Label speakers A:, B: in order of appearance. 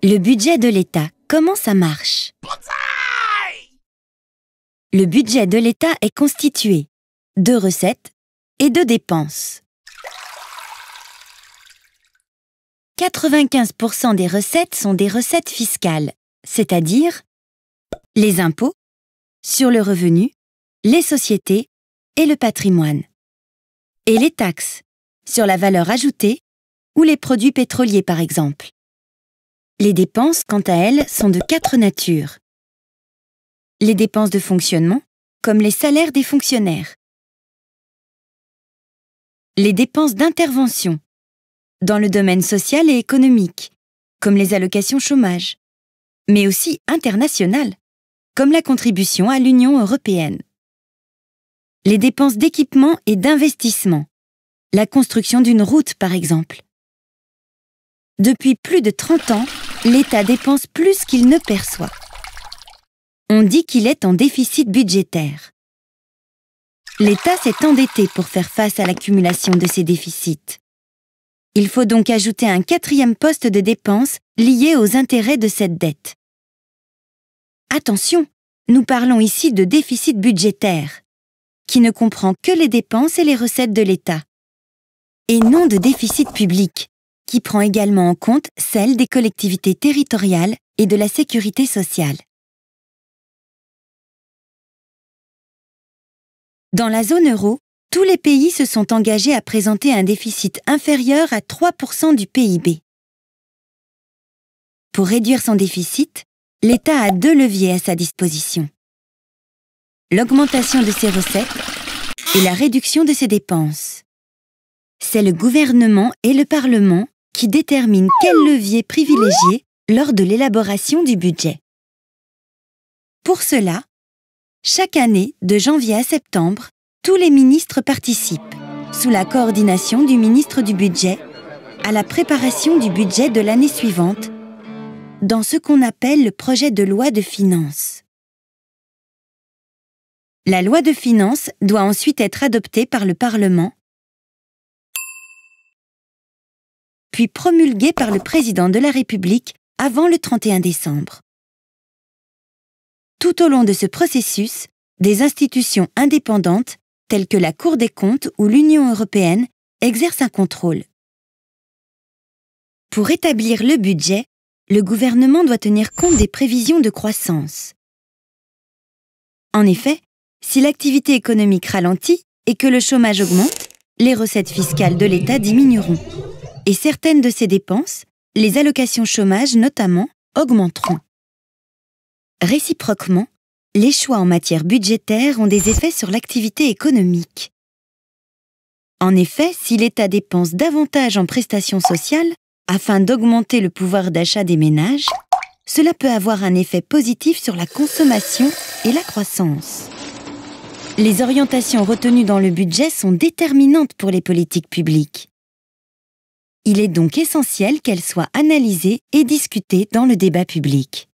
A: Le budget de l'État, comment ça marche? Le budget de l'État est constitué de recettes et de dépenses. 95% des recettes sont des recettes fiscales, c'est-à-dire les impôts sur le revenu, les sociétés et le patrimoine, et les taxes sur la valeur ajoutée ou les produits pétroliers par exemple. Les dépenses, quant à elles, sont de 4 natures. Les dépenses de fonctionnement, comme les salaires des fonctionnaires. Les dépenses d'intervention, dans le domaine social et économique, comme les allocations chômage, mais aussi internationales, comme la contribution à l'Union européenne. Les dépenses d'équipement et d'investissement, la construction d'une route par exemple. Depuis plus de 30 ans, l'État dépense plus qu'il ne perçoit. On dit qu'il est en déficit budgétaire. L'État s'est endetté pour faire face à l'accumulation de ces déficits. Il faut donc ajouter un 4e poste de dépenses lié aux intérêts de cette dette. Attention, nous parlons ici de déficit budgétaire, qui ne comprend que les dépenses et les recettes de l'État, et non de déficit public, qui prend également en compte celles des collectivités territoriales et de la sécurité sociale. Dans la zone euro, tous les pays se sont engagés à présenter un déficit inférieur à 3% du PIB. Pour réduire son déficit, l'État a 2 leviers à sa disposition: l'augmentation de ses recettes et la réduction de ses dépenses. C'est le gouvernement et le Parlement qui déterminent quel levier privilégier lors de l'élaboration du budget. Pour cela, chaque année, de janvier à septembre, tous les ministres participent, sous la coordination du ministre du Budget, à la préparation du budget de l'année suivante, dans ce qu'on appelle le projet de loi de finances. La loi de finances doit ensuite être adoptée par le Parlement, puis promulguée par le président de la République avant le 31 décembre. Tout au long de ce processus, des institutions indépendantes, telles que la Cour des comptes ou l'Union européenne, exercent un contrôle. Pour établir le budget, le gouvernement doit tenir compte des prévisions de croissance. En effet, si l'activité économique ralentit et que le chômage augmente, les recettes fiscales de l'État diminueront. Et certaines de ces dépenses, les allocations chômage notamment, augmenteront. Réciproquement, les choix en matière budgétaire ont des effets sur l'activité économique. En effet, si l'État dépense davantage en prestations sociales afin d'augmenter le pouvoir d'achat des ménages, cela peut avoir un effet positif sur la consommation et la croissance. Les orientations retenues dans le budget sont déterminantes pour les politiques publiques. Il est donc essentiel qu'elles soient analysées et discutées dans le débat public.